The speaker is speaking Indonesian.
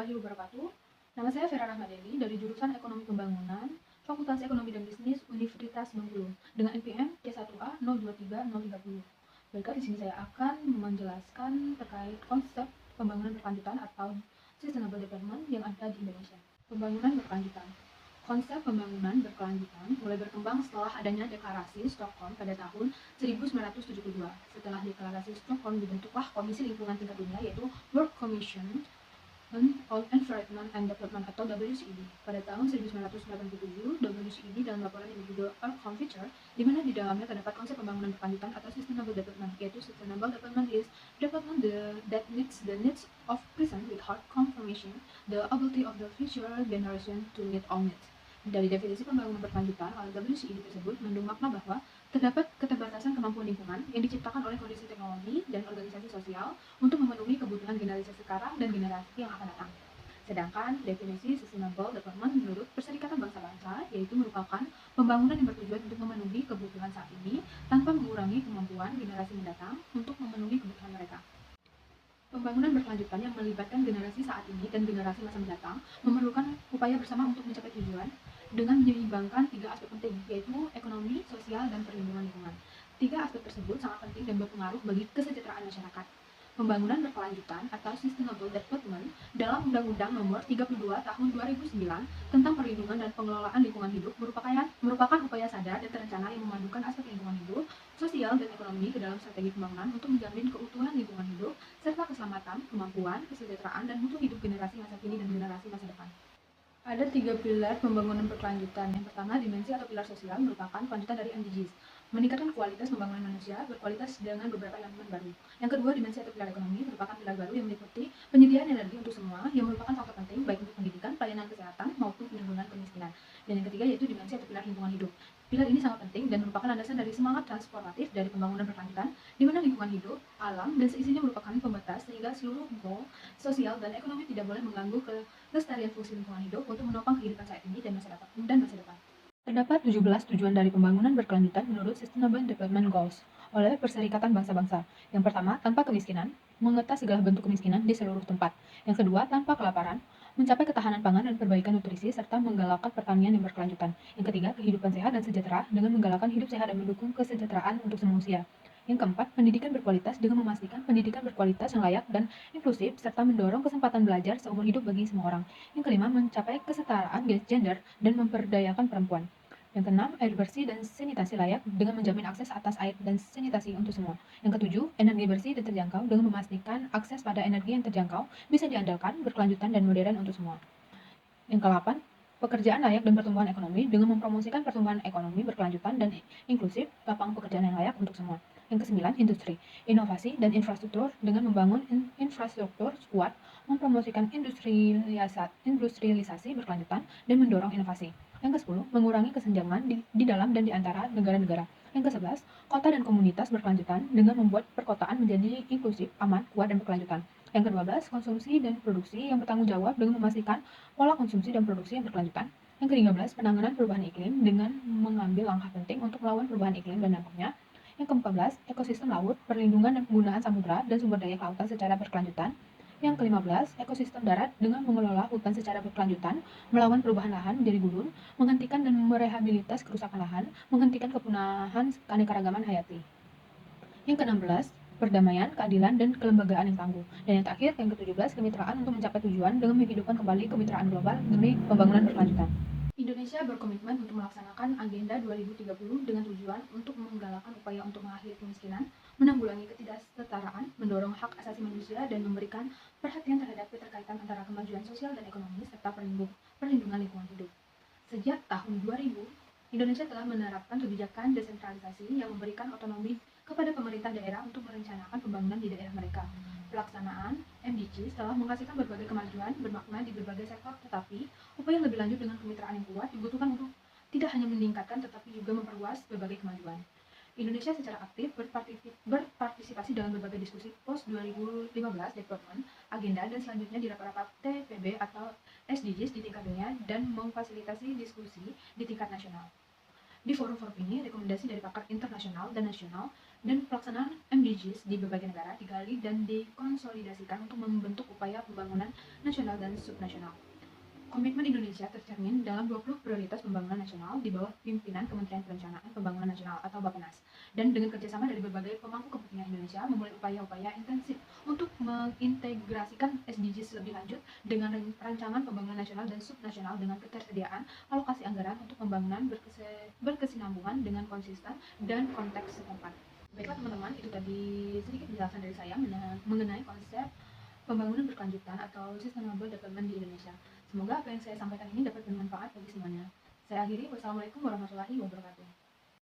warahmatullahi wabarakatuh. Nama saya Vera Rahmadeli dari jurusan Ekonomi Pembangunan, Fakultas Ekonomi dan Bisnis Universitas Bengkulu dengan NPM C1A 023030. Baiklah, di sini saya akan menjelaskan terkait konsep pembangunan berkelanjutan atau Sustainable Development yang ada di Indonesia. Pembangunan berkelanjutan. Konsep pembangunan berkelanjutan mulai berkembang setelah adanya deklarasi Stockholm pada tahun 1972. Setelah deklarasi Stockholm dibentuklah Komisi Lingkungan Tingkat Dunia, yaitu World Commission on Environment and Development atau WCED. Pada tahun 1987, WCED dalam laporan Individual Outcome Feature, di mana di dalamnya terdapat konsep pembangunan berkelanjutan atau Sustainable Development, yaitu Sustainable Development is development that meets the needs of present with hard confirmation, the ability of the future generation to meet all needs. Dari definisi pembangunan berkelanjutan oleh WCED tersebut mengandung makna bahwa terdapat keterbatasan kemampuan lingkungan yang diciptakan oleh kondisi teknologi dan organisasi sosial untuk memenuhi kebutuhan generasi sekarang dan generasi yang akan datang. Sedangkan definisi Sustainable Development menurut Perserikatan Bangsa-Bangsa yaitu merupakan pembangunan yang bertujuan untuk memenuhi kebutuhan saat ini tanpa mengurangi kemampuan generasi mendatang untuk memenuhi kebutuhan mereka. Pembangunan berkelanjutan yang melibatkan generasi saat ini dan generasi masa mendatang memerlukan upaya bersama untuk mencapai tujuan dengan menyeimbangkan 3 aspek penting, yaitu ekonomi, sosial, dan perlindungan lingkungan. 3 aspek tersebut sangat penting dan berpengaruh bagi kesejahteraan masyarakat. Pembangunan berkelanjutan atau Sustainable Development dalam Undang-Undang Nomor 32 Tahun 2009 tentang Perlindungan dan Pengelolaan Lingkungan Hidup merupakan upaya sadar dan terencana yang memadukan aspek lingkungan hidup, sosial, dan ekonomi ke dalam strategi pembangunan untuk menjamin keutuhan lingkungan hidup serta keselamatan, kemampuan, kesejahteraan, dan mutu hidup generasi masa kini dan generasi masa depan. Ada 3 pilar pembangunan berkelanjutan. Yang pertama, dimensi atau pilar sosial merupakan kelanjutan dari MDGs, meningkatkan kualitas pembangunan manusia berkualitas dengan beberapa elemen baru. Yang kedua, dimensi atau pilar ekonomi merupakan pilar baru yang meliputi penyediaan energi untuk semua yang merupakan faktor penting baik untuk pendidikan, pelayanan kesehatan, maupun penanggulangan kemiskinan. Dan yang ketiga yaitu dimensi atau pilar lingkungan hidup. Pilar ini sangat penting dan merupakan landasan dari semangat transformatif dari pembangunan berkelanjutan, di mana lingkungan hidup, alam, dan seisinya merupakan pembatas sehingga seluruh goal sosial dan ekonomi tidak boleh mengganggu kelestarian fungsi lingkungan hidup untuk menopang kehidupan saat ini dan masa depan. Terdapat 17 tujuan dari pembangunan berkelanjutan menurut Sustainable Development Goals oleh Perserikatan Bangsa-Bangsa. Yang pertama, tanpa kemiskinan, mengetas segala bentuk kemiskinan di seluruh tempat. Yang kedua, tanpa kelaparan, mencapai ketahanan pangan dan perbaikan nutrisi, serta menggalakkan pertanian yang berkelanjutan. Yang ketiga, kehidupan sehat dan sejahtera dengan menggalakkan hidup sehat dan mendukung kesejahteraan untuk semua usia. Yang keempat, pendidikan berkualitas dengan memastikan pendidikan berkualitas yang layak dan inklusif, serta mendorong kesempatan belajar seumur hidup bagi semua orang. Yang kelima, mencapai kesetaraan gender dan memperdayakan perempuan. Yang keenam, air bersih dan sanitasi layak dengan menjamin akses atas air dan sanitasi untuk semua. Yang ketujuh, energi bersih dan terjangkau dengan memastikan akses pada energi yang terjangkau bisa diandalkan, berkelanjutan, dan modern untuk semua. Yang ke-8, pekerjaan layak dan pertumbuhan ekonomi dengan mempromosikan pertumbuhan ekonomi berkelanjutan dan inklusif, lapangan pekerjaan yang layak untuk semua. Yang ke-9, industri, inovasi, dan infrastruktur dengan membangun infrastruktur kuat, mempromosikan industrialisasi berkelanjutan, dan mendorong inovasi. Yang ke-10, mengurangi kesenjangan di dalam dan di antara negara-negara. Yang ke-11, kota dan komunitas berkelanjutan dengan membuat perkotaan menjadi inklusif, aman, kuat, dan berkelanjutan. Yang ke-12, konsumsi dan produksi yang bertanggung jawab dengan memastikan pola konsumsi dan produksi yang berkelanjutan. Yang ke-13, penanganan perubahan iklim dengan mengambil langkah penting untuk melawan perubahan iklim dan dampaknya. Yang ke-14, ekosistem laut, perlindungan dan penggunaan samudera dan sumber daya kelautan secara berkelanjutan. Yang ke-15, ekosistem darat dengan mengelola hutan secara berkelanjutan, melawan perubahan lahan menjadi gurun, menghentikan dan merehabilitas kerusakan lahan, menghentikan kepunahan keanekaragaman hayati. Yang ke-16, perdamaian, keadilan, dan kelembagaan yang tangguh. Dan yang terakhir, yang ke-17, kemitraan untuk mencapai tujuan dengan menghidupkan kembali kemitraan global demi pembangunan berkelanjutan. Indonesia berkomitmen untuk melaksanakan Agenda 2030 dengan tujuan untuk menggalakkan upaya untuk mengakhiri kemiskinan, menanggulangi ketidaksetaraan, mendorong hak asasi manusia, dan memberikan perhatian terhadap keterkaitan antara kemajuan sosial dan ekonomi serta perlindungan lingkungan hidup. Sejak tahun 2000, Indonesia telah menerapkan kebijakan desentralisasi yang memberikan otonomi kepada pemerintah daerah untuk merencanakan pembangunan di daerah mereka. Pelaksanaan MDGs telah menghasilkan berbagai kemajuan bermakna di berbagai sektor, tetapi upaya lebih lanjut dengan kemitraan yang kuat dibutuhkan untuk tidak hanya meningkatkan tetapi juga memperluas berbagai kemajuan. Indonesia secara aktif berpartisipasi dalam berbagai diskusi post-2015 development agenda dan selanjutnya di rapat-rapat TPB atau SDGs di tingkat dunia dan memfasilitasi diskusi di tingkat nasional. Di forum-forum ini, rekomendasi dari pakar internasional dan nasional dan pelaksanaan MDGs di berbagai negara digali dan dikonsolidasikan untuk membentuk upaya pembangunan nasional dan subnasional. Komitmen Indonesia tercermin dalam 20 prioritas pembangunan nasional di bawah pimpinan Kementerian Perencanaan Pembangunan Nasional atau Bappenas, dan dengan kerjasama dari berbagai pemangku kepentingan Indonesia memulai upaya-upaya intensif untuk mengintegrasikan SDGs lebih lanjut dengan rancangan pembangunan nasional dan subnasional dengan ketersediaan alokasi anggaran untuk pembangunan berkesinambungan dengan konsisten dan konteks setempat. Baiklah teman-teman, itu tadi sedikit penjelasan dari saya mengenai konsep pembangunan berkelanjutan atau sustainable development di Indonesia. Semoga apa yang saya sampaikan ini dapat bermanfaat bagi semuanya. Saya akhiri, wassalamualaikum warahmatullahi wabarakatuh.